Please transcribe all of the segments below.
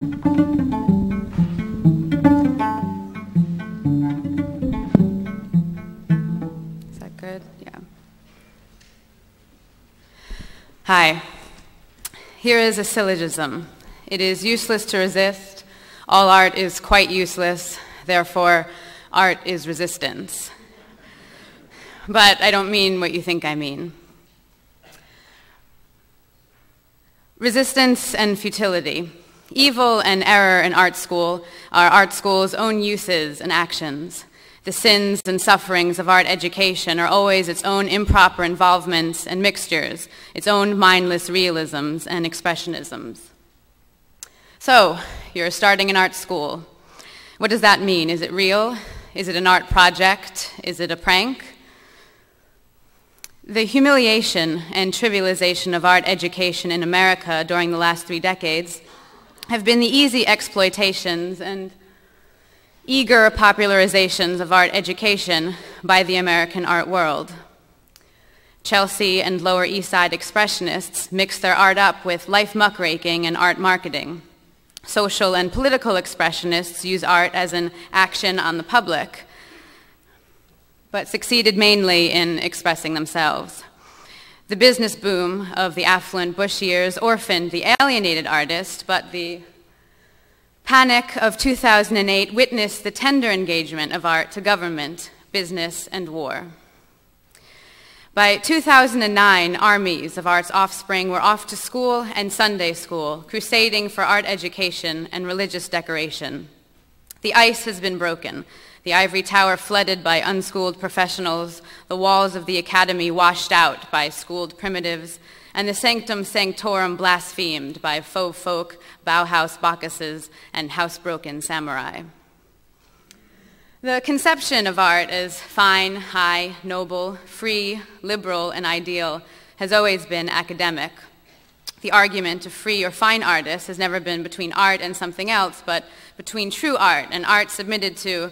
Is that good? Yeah. Hi. Here is a syllogism. It is useless to resist. All art is quite useless. Therefore, art is resistance. But I don't mean what you think I mean. Resistance and futility. Evil and error in art school are art school's own uses and actions. The sins and sufferings of art education are always its own improper involvements and mixtures, its own mindless realisms and expressionisms. So, you're starting an art school. What does that mean? Is it real? Is it an art project? Is it a prank? The humiliation and trivialization of art education in America during the last 3 decades have been the easy exploitations and eager popularizations of art education by the American art world. Chelsea and Lower East Side expressionists mix their art up with life muckraking and art marketing. Social and political expressionists use art as an action on the public, but succeeded mainly in expressing themselves. The business boom of the affluent Bush years orphaned the alienated artist, but the panic of 2008 witnessed the tender engagement of art to government, business, and war. By 2009, armies of art's offspring were off to school and Sunday school, crusading for art education and religious decoration. The ice has been broken, the ivory tower flooded by unschooled professionals, the walls of the academy washed out by schooled primitives, and the sanctum sanctorum blasphemed by faux folk, Bauhaus Bacchuses, and housebroken samurai. The conception of art as fine, high, noble, free, liberal, and ideal has always been academic. The argument of free or fine artists has never been between art and something else, but between true art and art submitted to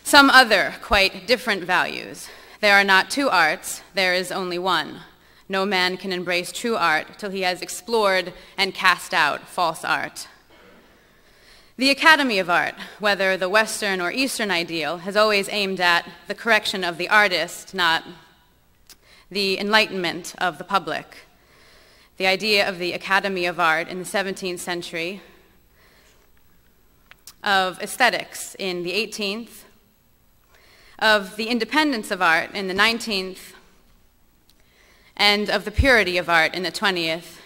some other, quite different values. There are not two arts, there is only one. No man can embrace true art till he has explored and cast out false art. The Academy of Art, whether the Western or Eastern ideal, has always aimed at the correction of the artist, not the enlightenment of the public. The idea of the Academy of Art in the 17th century, of aesthetics in the 18th, of the independence of art in the 19th, and of the purity of art in the 20th,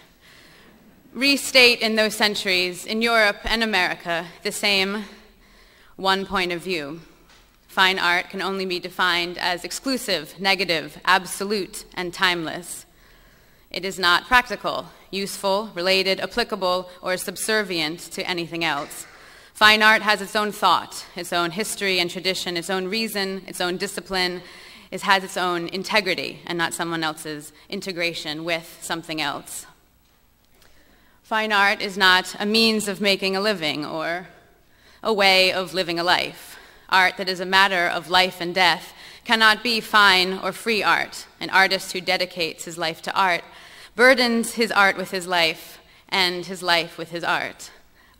restate in those centuries, in Europe and America, the same one point of view. Fine art can only be defined as exclusive, negative, absolute, and timeless. It is not practical, useful, related, applicable, or subservient to anything else. Fine art has its own thought, its own history and tradition, its own reason, its own discipline. It has its own integrity and not someone else's integration with something else. Fine art is not a means of making a living or a way of living a life. Art that is a matter of life and death cannot be fine or free art. An artist who dedicates his life to art burdens his art with his life and his life with his art.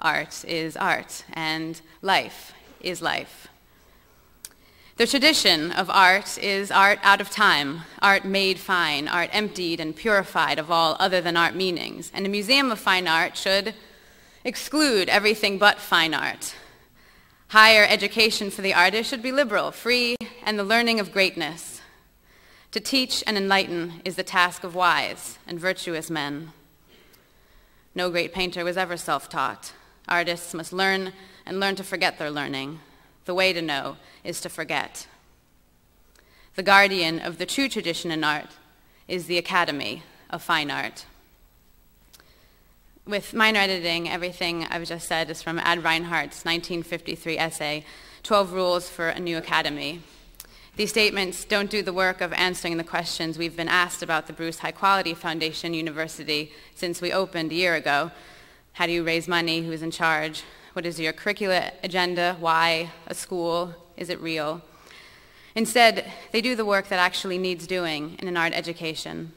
Art is art, and life is life. The tradition of art is art out of time, art made fine, art emptied and purified of all other than art meanings. And a museum of fine art should exclude everything but fine art. Higher education for the artist should be liberal, free, and the learning of greatness. To teach and enlighten is the task of wise and virtuous men. No great painter was ever self-taught. Artists must learn and learn to forget their learning. The way to know is to forget. The guardian of the true tradition in art is the Academy of Fine Art. With minor editing, everything I've just said is from Ad Reinhardt's 1953 essay, 12 Rules for a New Academy. These statements don't do the work of answering the questions we've been asked about the Bruce High Quality Foundation University since we opened a year ago. How do you raise money? Who's in charge? What is your curricular agenda? Why a school? Is it real? Instead, they do the work that actually needs doing in an art education.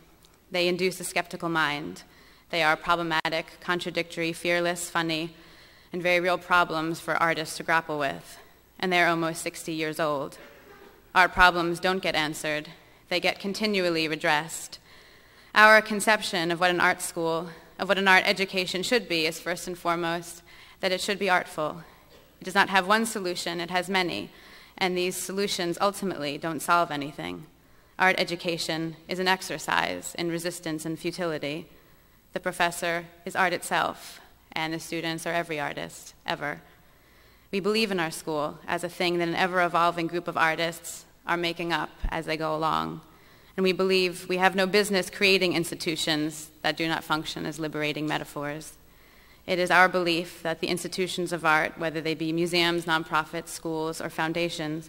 They induce a skeptical mind. They are problematic, contradictory, fearless, funny, and very real problems for artists to grapple with, and they're almost 60 years old. Art problems don't get answered. They get continually redressed. Our conception of what an art school, of what an art education should be is first and foremost that it should be artful. It does not have one solution, it has many, and these solutions ultimately don't solve anything. Art education is an exercise in resistance and futility. The professor is art itself, and the students are every artist, ever. We believe in our school as a thing that an ever-evolving group of artists are making up as they go along. And we believe we have no business creating institutions that do not function as liberating metaphors. It is our belief that the institutions of art, whether they be museums, nonprofits, schools, or foundations,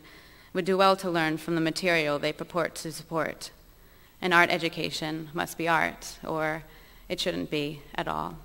would do well to learn from the material they purport to support. And art education must be art, or it shouldn't be at all.